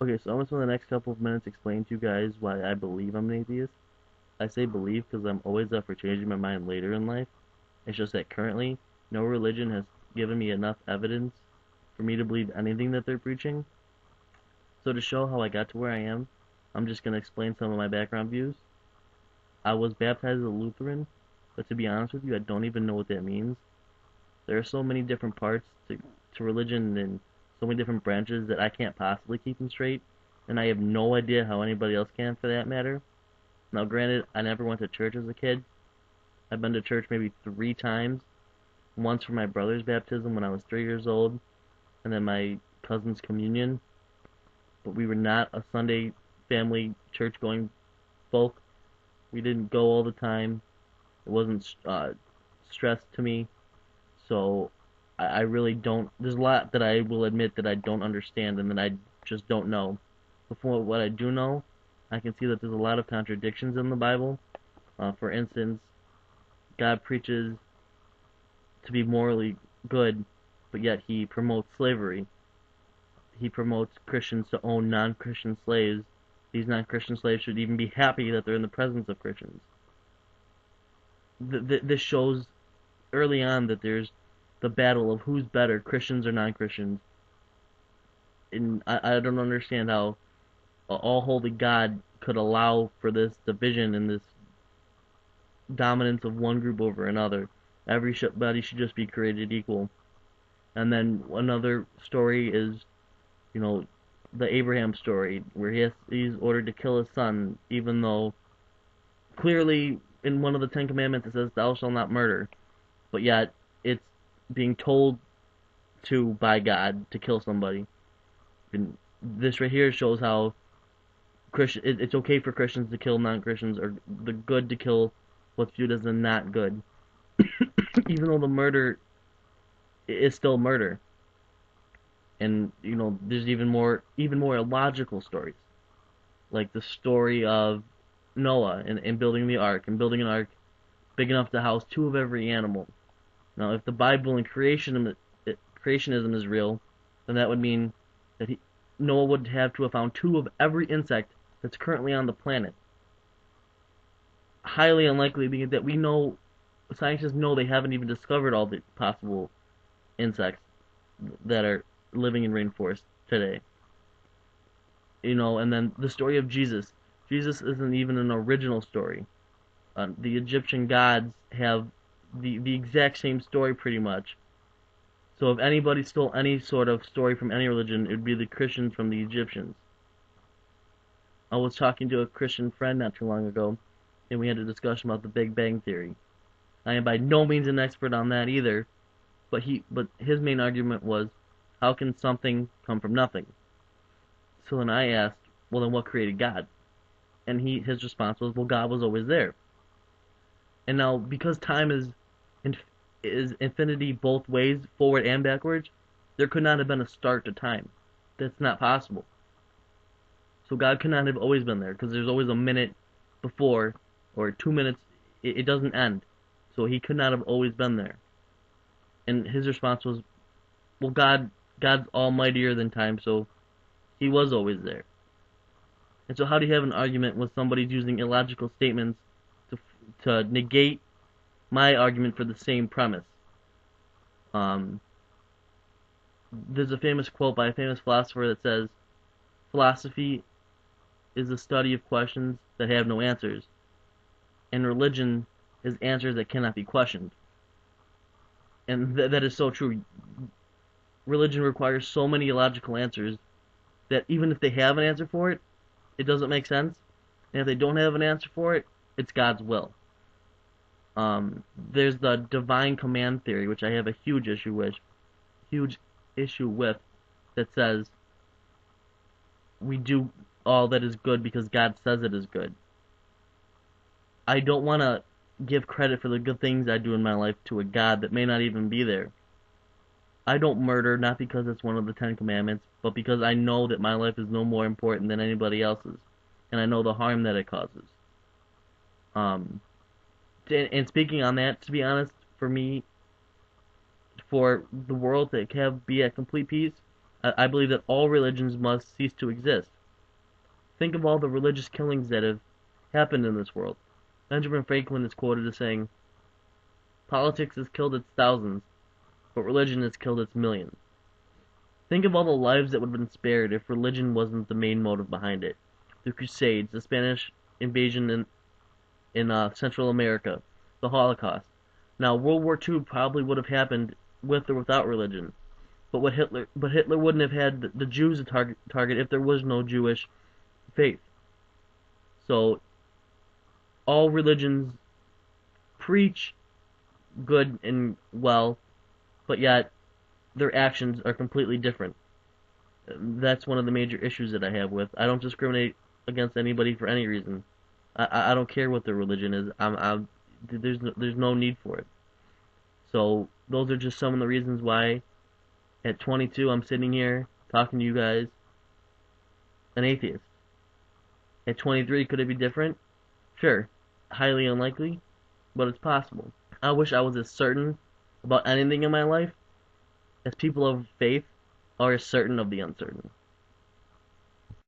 Okay, so I'm gonna spend the next couple of minutes explaining to you guys why I believe I'm an atheist. I say believe because I'm always up for changing my mind later in life. It's just that currently, no religion has given me enough evidence for me to believe anything that they're preaching. So to show how I got to where I am, I'm just gonna explain some of my background views. I was baptized as a Lutheran, but to be honest with you, I don't even know what that means. There are so many different parts to religion and so many different branches that I can't possibly keep them straight, and I have no idea how anybody else can for that matter. Now, granted, I never went to church as a kid. I've been to church maybe 3 times. Once for my brother's baptism when I was 3 years old, and then my cousin's communion. But we were not a Sunday family church going folk. We didn't go all the time. It wasn't stressed to me. So I really don't. There's a lot that I will admit that I don't understand and that I just don't know. Before what I do know, I can see that there's a lot of contradictions in the Bible. For instance, God preaches to be morally good, but yet he promotes slavery. He promotes Christians to own non-Christian slaves. These non-Christian slaves should even be happy that they're in the presence of Christians. This shows early on that there's the battle of who's better, Christians or non-Christians. And I don't understand how all holy God could allow for this division and this dominance of one group over another. Everybody should just be created equal. And then another story is, you know, the Abraham story where he's ordered to kill his son, even though clearly in one of the Ten Commandments it says, "Thou shalt not murder," but yet it's being told to by God to kill somebody. And this right here shows how it's okay for Christians to kill non-Christians, or the good to kill what's viewed as the not good, even though the murder is still murder. And there's even more illogical stories, like the story of Noah and building the ark and building an ark big enough to house two of every animal. Now, if the Bible and creationism is real, then that would mean that Noah would have to have found two of every insect that's currently on the planet. Highly unlikely, being that scientists know they haven't even discovered all the possible insects that are living in rainforests today. And then the story of Jesus. Jesus isn't even an original story. The Egyptian gods have the exact same story pretty much. So if anybody stole any sort of story from any religion, it would be the Christians from the Egyptians. I was talking to a Christian friend not too long ago, and we had a discussion about the Big Bang Theory. I am by no means an expert on that either, but his main argument was, how can something come from nothing? So then I asked, well, then what created God? And his response was, well, God was always there. And now, because time is infinity both ways, forward and backwards, there could not have been a start to time. That's not possible. So God could not have always been there, because there's always a minute before, or 2 minutes. It doesn't end. So he could not have always been there. And his response was, well, God's almightier than time, so he was always there. And so how do you have an argument with somebody using illogical statements to negate my argument for the same premise? Um, there's a famous quote by a famous philosopher that says, philosophy is the study of questions that have no answers, and religion is answers that cannot be questioned. And that is so true. Religion requires so many illogical answers that even if they have an answer for it, it doesn't make sense. And if they don't have an answer for it, it's God's will. There's the divine command theory, which I have a huge issue with, that says we do all that is good because God says it is good. I don't want to give credit for the good things I do in my life to a God that may not even be there. I don't murder not because it's one of the Ten Commandments, but because I know that my life is no more important than anybody else's, and I know the harm that it causes. Um, and speaking on that, to be honest, for me, for the world to be at complete peace, I believe that all religions must cease to exist. Think of all the religious killings that have happened in this world. Benjamin Franklin is quoted as saying, "Politics has killed its thousands, but religion has killed its millions." Think of all the lives that would have been spared if religion wasn't the main motive behind it. The Crusades, the Spanish invasion in Central America, the Holocaust. Now, World War II probably would have happened with or without religion. But Hitler wouldn't have had the Jews a target if there was no Jewish faith. So all religions preach good and well, but yet their actions are completely different. That's one of the major issues that I have with. I don't discriminate against anybody for any reason. I don't care what their religion is. There's no need for it. So those are just some of the reasons why at 22 I'm sitting here talking to you guys, an atheist. At 23, could it be different? Sure. Highly unlikely, but it's possible. I wish I was as certain about anything in my life as people of faith are as certain of the uncertain.